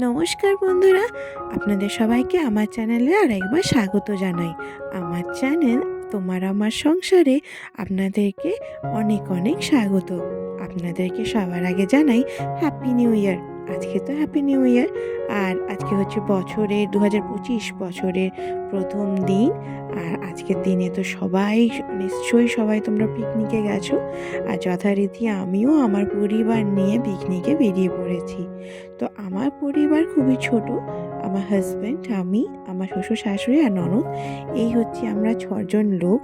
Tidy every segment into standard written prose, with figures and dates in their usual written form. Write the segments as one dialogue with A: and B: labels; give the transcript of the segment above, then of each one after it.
A: নমস্কার বন্ধুরা, আপনাদের সবাইকে আমার চ্যানেলে আরেকবার স্বাগত জানাই। আমার চ্যানেল তোমার আমার সংসারে আপনাদেরকে অনেক অনেক স্বাগত। আপনাদেরকে সবার আগে জানাই হ্যাপি নিউ ইয়ার। আজকে তো হ্যাপি নিউ ইয়ার, আর আজকে হচ্ছে বছরের 2025 বছরের প্রথম দিন। আর আজকের দিনে তো নিশ্চয়ই সবাই তোমরা পিকনিকে গেছো। আর যথারীতি আমিও আমার পরিবার নিয়ে পিকনিকে বেরিয়ে পড়েছি। তো আমার পরিবার খুবই ছোট। আমার হাজব্যান্ড, আমি, আমার শ্বশুর শাশুড়ি আর ননদ, এই হচ্ছে আমরা 6জন লোক।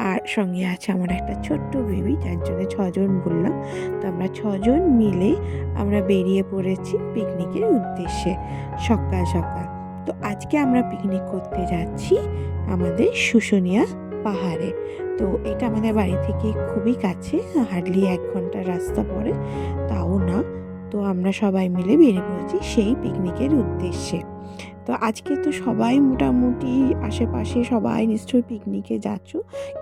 A: আর সঙ্গে আছে আমার একটা ছোট্ট বেবি, যার জন্য 6জন বললাম। তো আমরা 6জন মিলে আমরা বেরিয়ে পড়েছি পিকনিকের উদ্দেশ্যে সকাল সকাল। তো আজকে আমরা পিকনিক করতে যাচ্ছি আমাদের শুশুনিয়া পাহাড়ে। তো এটা আমাদের বাড়ি থেকে খুবই কাছে, হার্ডলি 1 ঘন্টার রাস্তা পড়ে, তাও না। তো আমরা সবাই মিলে বেরিয়ে পড়েছি সেই পিকনিকের উদ্দেশ্যে। তো আজকে তো সবাই মোটামুটি আশেপাশে সবাই নিশ্চয়ই পিকনিকে যাচ্ছ।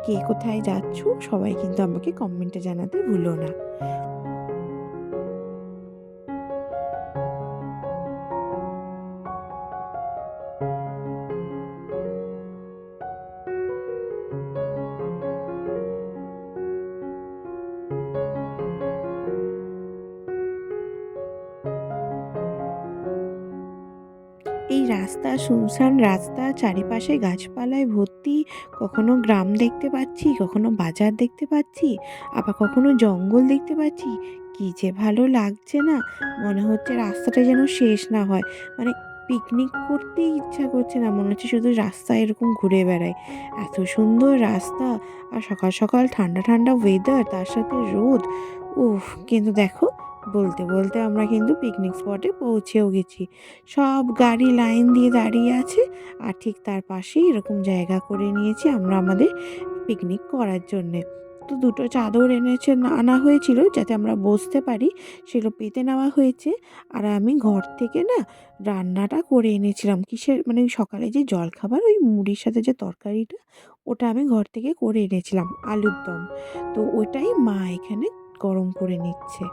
A: কে কোথায় যাচ্ছ সবাই কিন্তু আমাকে কমেন্টে জানাতে ভুলো না। এই রাস্তা, শুনশান রাস্তা, চারিপাশে গাছপালায় ভর্তি। কখনো গ্রাম দেখতে পাচ্ছি, কখনো বাজার দেখতে পাচ্ছি, আবার কখনো জঙ্গল দেখতে পাচ্ছি। কি যে ভালো লাগছে না, মনে হচ্ছে রাস্তাটা যেন শেষ না হয়। মানে পিকনিক করতেই ইচ্ছা করছে না, মনে হচ্ছে শুধু রাস্তায় এরকম ঘুরে বেড়াই। এত সুন্দর রাস্তা, আর সকাল সকাল ঠান্ডা ঠান্ডা ওয়েদার, তার সাথে রোদ। উফ! কিন্তু দেখো, বলতে বলতে আমরা কিন্তু পিকনিক স্পটে পৌঁছেও গেছি। সব গাড়ি লাইন দিয়ে দাঁড়িয়ে আছে, আর ঠিক তার পাশেই এরকম জায়গা করে নিয়েছি আমরা আমাদের পিকনিক করার জন্যে। তো দুটো চাদর আনা হয়েছিল যাতে আমরা বসতে পারি, সেগুলো পেতে নেওয়া হয়েছে। আর আমি ঘর থেকে না রান্নাটা করে এনেছিলাম। কিসের মানে ওই সকালে যে জলখাবার, ওই মুড়ির সাথে যে তরকারিটা, ওটা আমি ঘর থেকে করে এনেছিলাম, আলুর দম। তো ওটাই মা এখানে গরম করে নিচ্ছে।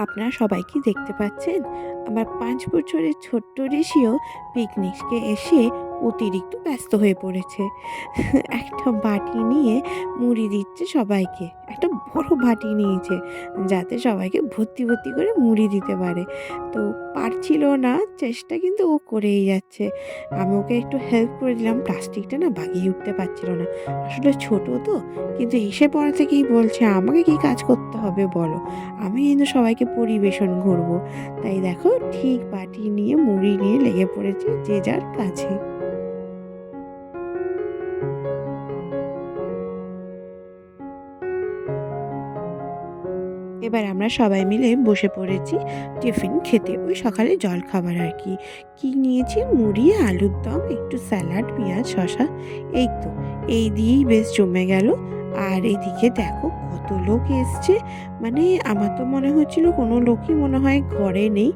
A: আপনারা সবাই কি দেখতে পাচ্ছেন? আমার ৫ বছরের ছোট্ট ঋষিও পিকনিকে এসে অতিরিক্ত ব্যস্ত হয়ে পড়েছে। একটা বাটি নিয়ে মুড়ি দিচ্ছে সবাইকে। একটা বড় বাটি নিয়েছে, যাতে সবাইকে ভর্তি, ভর্তি করে মুড়ি দিতে পারে। তো পারছিল না, চেষ্টা কিন্তু ও করেই যাচ্ছে। আমি ওকে একটু হেল্প করে দিলাম, প্লাস্টিকটা না বাগিয়ে উঠতে পারছিল না। আসলে ছোট তো, কিন্তু এসে পড়া থেকেই বলছে, "আমাকে কি কাজ করতে হবে বলো? আমি কিন্তু সবাইকে পরিবেশন করব।" তাই দেখো, ঠিক বাটি নিয়ে মুড়ি নিয়ে লেগে পড়েছে যে যার কাছে। এবার আমরা সবাই মিলে বসে পড়েছি টিফিন খেতে, ওই সকালে জলখাবার আর কি। কি নিয়েছি? মুড়ি, আলুর দম, একটু স্যালাড, পেঁয়াজ, শসা। এই তো, এই দিয়েই বেশ জমে গেল। আর এদিকে দেখো কত লোক এসছে। মানে আমার তো মনে হচ্ছিল কোনো লোকই মনে হয় ঘরে নেই।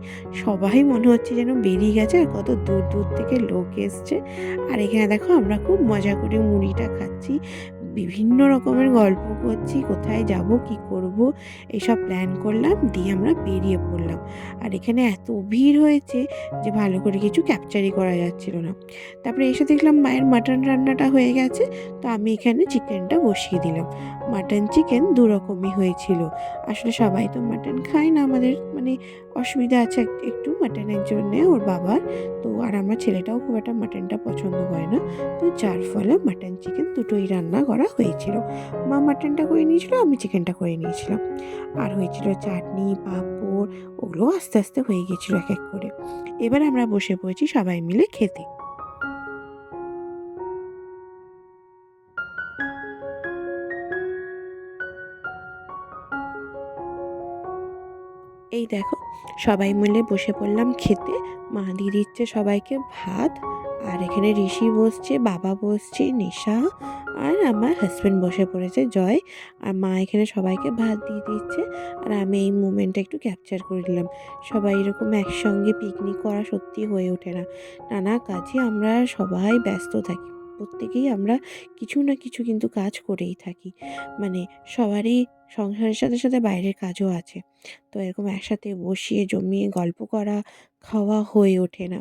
A: সবাই মনে হচ্ছে যেন বেরিয়ে গেছে, আর কত দূর দূর থেকে লোক এসছে। আর এখানে দেখো আমরা খুব মজা করে মুড়িটা খাচ্ছি, বিভিন্ন রকমের গল্প করছি, কোথায় যাব, কি করব, এসব প্ল্যান করলাম, দিয়ে আমরা বেরিয়ে পড়লাম। আর এখানে এত ভিড় হয়েছে যে ভালো করে কিছু ক্যাপচারই করা যাচ্ছিল না। তারপরে এসে দেখলাম মায়ের মাটন রান্নাটা হয়ে গেছে। তো আমি এখানে চিকেনটা বসিয়ে দিলাম। মাটন চিকেন দু রকমই হয়েছিল। আসলে সবাই তো মাটন খায় না, আমাদের মানে অসুবিধা আছে একটু মাটনের জন্যে ওর বাবার। তো আর আমার ছেলেটাও খুব একটা মাটনটা পছন্দ করে না। তো যার ফলে মাটন চিকেন দুটোই রান্না করা হয়েছিল। মা মাটনটা করে নিয়েছিল, আমি চিকেনটা করে নিয়েছিলাম। আর হয়েছিল চাটনি, পাঁপড়, ওগুলো আস্তে আস্তে হয়ে গেছিলো এক এক করে। এবার আমরা বসে পড়েছি সবাই মিলে খেতে। এই দেখো, সবাই মিলে বসে পড়লাম খেতে। মা দিয়ে দিচ্ছে সবাইকে ভাত। আর এখানে ঋষি বসছে, বাবা বসছে, নিশা, আর আমার হাজব্যান্ড বসে পড়েছে জয়। আর মা এখানে সবাইকে ভাত দিয়ে দিচ্ছে। আর আমি এই মোমেন্টটা একটু ক্যাপচার করে নিলাম। সবাই এরকম একসঙ্গে পিকনিক করা সত্যি হয়ে ওঠে না। নানা কাজে আমরা সবাই ব্যস্ত থাকি। প্রত্যেকেই আমরা কিছু না কিছু কিন্তু কাজ করেই থাকি। মানে সবারই সংসারের সাথে, সাথে বাইরের কাজও আছে। তো এরকম একসাথে বসিয়ে জমিয়ে গল্প করা, খাওয়া হয়ে ওঠে না।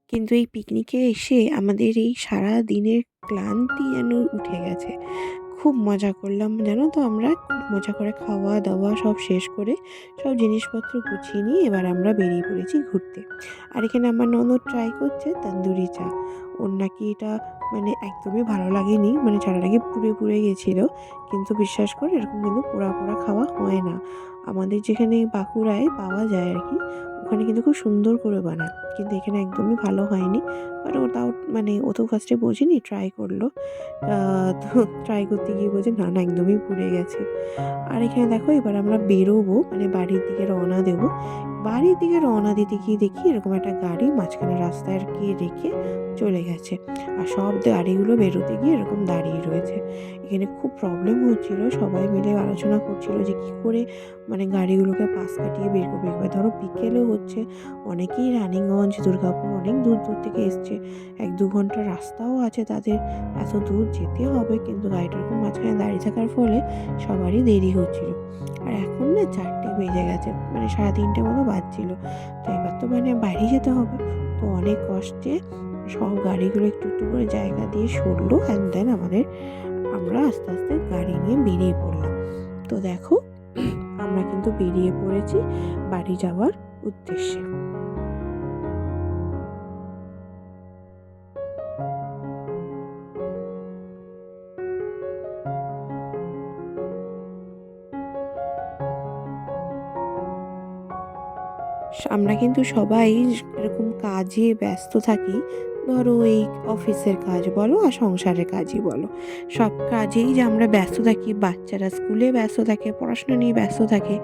A: কিন্তু এই পিকনিকে এসে আমাদের এই সারাদিনের ক্লান্তি যেন উঠে গেছে। খুব মজা করলাম জানো তো আমরা। খুব মজা করে খাওয়া-দাওয়া সব শেষ করে সব জিনিসপত্র গুছিয়ে নিয়ে এবার আমরা বেরিয়ে পড়েছি ঘুরতে। আর এখানে আমার ননদ ট্রাই করছে তন্দুরি চা। ওর নাকি এটা মানে একদমই ভালো লাগেনি। মানে চাটা নাকি পুড়ে, পুড়ে গেছিল। কিন্তু বিশ্বাস করো এরকম কিন্তু পোড়া, পোড়া খাওয়া হয় না। আমাদের যেখানে বাঁকুড়ায় পাওয়া যায় আরকি, ওখানে কিন্তু খুব সুন্দর করে বানায়। কিন্তু এখানে একদমই ভালো হয়নি। বাট ও তাও মানে ও তো ফার্স্টে বোঝেনি, ট্রাই করলো। আ তো ট্রাই করতে গিয়ে বলছে, "না, না একদমই পুড়ে গেছে।" আর এখানে দেখো এবার আমরা বেরোবো মানে বাড়ির দিকে রওনা দেবো। বাড়ির দিকে রওনা দিতে গিয়ে দেখি এরকম একটা গাড়ি মাঝখানে রাস্তায় আরকি রেখে চলে গেছে। আর সব গাড়িগুলো বেরোতে গিয়ে এরকম দাঁড়িয়ে রয়েছে। এখানে খুব প্রবলেম হচ্ছিল। সবাই মিলে আলোচনা করছিল যে কী করে মানে গাড়িগুলোকে পাশ কাটিয়ে বের করবে। এবার ধরো বিকেলও হচ্ছে, অনেকেই রানীগঞ্জ, দুর্গাপুর অনেক দূর, দূর থেকে এসছে। ১-২ ঘন্টার রাস্তাও আছে তাদের। এত দূর যেতে হবে কিন্তু গাড়িটা এরকম মাঝখানে দাঁড়িয়ে থাকার ফলে সবারই দেরি হচ্ছিল। আর এখন না ৪টে বেজে গেছে, মানে ৩:৩০ মতো বাজছিল। তো এবার তো মানে বাড়ি যেতে হবে। তো অনেক কষ্টে সব গাড়িগুলো একটু, একটু করে জায়গা দিয়ে সরলো অ্যান্ড দেন আমরা আস্তে, আস্তে গাড়ি নিয়ে বেরিয়ে পড়লাম। তো দেখো আমরা কিন্তু বেরিয়ে পড়েছি বাড়ি যাওয়ার উদ্দেশ্যে। আমরা কিন্তু সবাই এরকম কাজে ব্যস্ত থাকি। ধরো এই অফিসের কাজ বলো আর সংসারের কাজই বলো। সব কাজেই যে আমরা ব্যস্ত থাকি, বাচ্চারা স্কুলে ব্যস্ত থাকে, পড়াশোনা নিয়ে ব্যস্ত থাকে।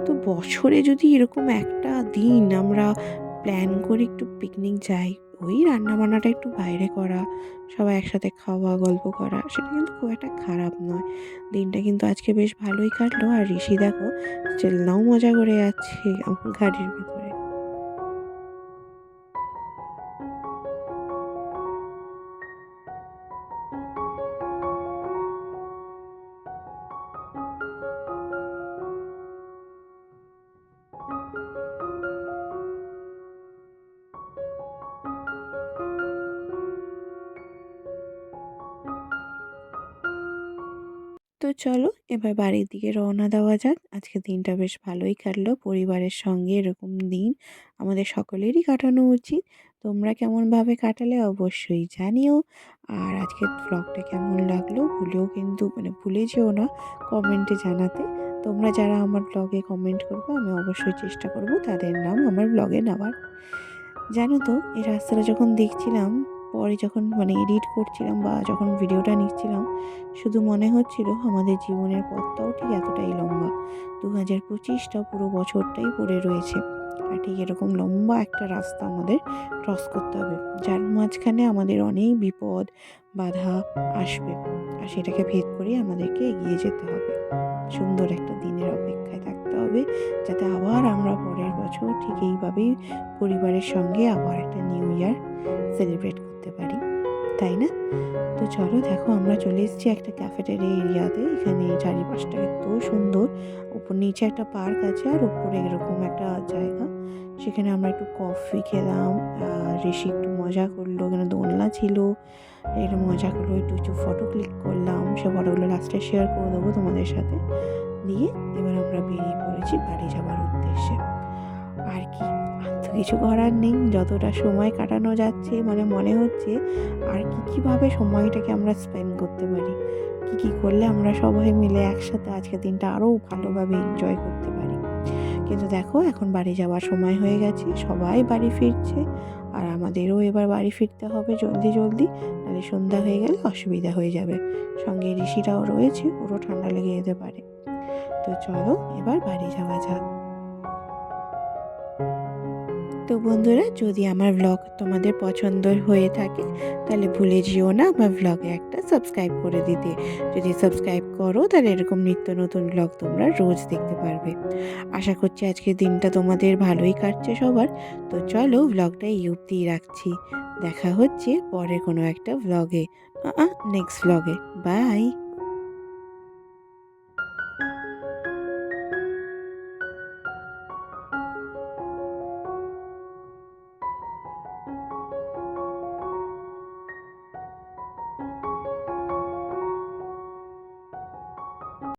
A: তো বছরে যদি এরকম একটা দিন আমরা প্ল্যান করি একটু পিকনিক যাই, ওই রান্নাবান্নাটা একটু বাইরে করা, সবাই একসাথে খাওয়া, গল্প করা, সেটা কিন্তু খুব একটা খারাপ নয়। দিনটা কিন্তু আজকে বেশ ভালোই কাটলো। আর ঋষি দেখো চেল্লাও মজা করে যাচ্ছে আমার গাড়ির ভিতরে। তো চলো এবার বাড়ির দিকে রওনা দেওয়া যাক। আজকের দিনটা বেশ ভালোই কাটলো। পরিবারের সঙ্গে এরকম দিন আমাদের সকলেরই কাটানো উচিত। তোমরা কেমনভাবে কাটালে অবশ্যই জানিও। আর আজকের ভ্লগটা কেমন লাগলো ভুলে যেও না কমেন্টে জানাতে। তোমরা যারা আমার ব্লগে কমেন্ট করবে আমি অবশ্যই চেষ্টা করব তাদের নাম আমার ব্লগে নেওয়ার। জানো তো এই রাস্তাটা যখন দেখছিলাম, পরে যখন মানে এডিট করছিলাম বা যখন ভিডিওটা নিচ্ছিলাম, শুধু মনে হচ্ছিল আমাদের জীবনের পথটাও ঠিক এতটাই লম্বা। ২০২৫টা পুরো বছরটাই পড়ে রয়েছে। আর ঠিক এরকম লম্বা একটা রাস্তা আমাদের ক্রস করতে হবে, যার মাঝখানে আমাদের অনেক বিপদ বাধা আসবে। আর সেটাকে ভেদ করে আমাদেরকে এগিয়ে যেতে হবে। সুন্দর একটা দিনের অপেক্ষায় থাকতে হবে, যাতে আবার আমরা পরের বছর ঠিক এইভাবেই পরিবারের সঙ্গে আবার একটা নিউ ইয়ার সেলিব্রেট করতে পারি, তাই না? তো চলো দেখো আমরা চলে এসেছি একটা ক্যাফেটেরিয়া এরিয়াতে। এখানে চারিপাশটা এত সুন্দর। নিচে একটা পার্ক আছে আর উপরে এরকম একটা জায়গা। সেখানে আমরা একটু কফি খেলাম। ঋষি একটু মজা করলো, এখানে দোলনা ছিল। একটু মজা করলো, একটু কিছু ফটো ক্লিক করলাম। সে ফটোগুলো লাস্টে শেয়ার করে দেবো তোমাদের সাথে। দিয়ে এবার আমরা বেরিয়ে পড়েছি বাড়ি যাবার উদ্দেশ্যে। আর কি, আর তো কিছু করার নেই। যতটা সময় কাটানো যাচ্ছে মানে মনে হচ্ছে আর কীভাবে সময়টাকে আমরা স্পেন্ড করতে পারি। কী করলে আমরা সবাই মিলে একসাথে আজকের দিনটা আরও ভালোভাবে এনজয় করতে পারি। কিন্তু দেখো এখন বাড়ি যাওয়ার সময় হয়ে গেছে। সবাই বাড়ি ফিরছে। আর আমাদেরও এবার বাড়ি ফিরতে হবে জলদি, জলদি। নাহলে সন্ধ্যা হয়ে গেলে অসুবিধা হয়ে যাবে। সঙ্গে ঋষিরাও রয়েছে, ওরও ঠান্ডা লেগে যেতে পারে। তো চলো এবার বাড়ি যাওয়া যাক। তো বন্ধুরা, যদি আমার ব্লগ তোমাদের পছন্দ হয়ে থাকে তাহলে ভুলে যেও না আমার ব্লগে একটা সাবস্ক্রাইব করে দিতে। যদি সাবস্ক্রাইব করো তাহলে এরকম নিত্য নতুন ব্লগ তোমরা রোজ দেখতে পারবে। আশা করছি আজকের দিনটা তোমাদের ভালোই কাটছে সবার। তো চলো ব্লগটা এই অবধিই রাখছি। দেখা হচ্ছে পরে কোনো একটা ব্লগে, নেক্সট ব্লগে। বাই।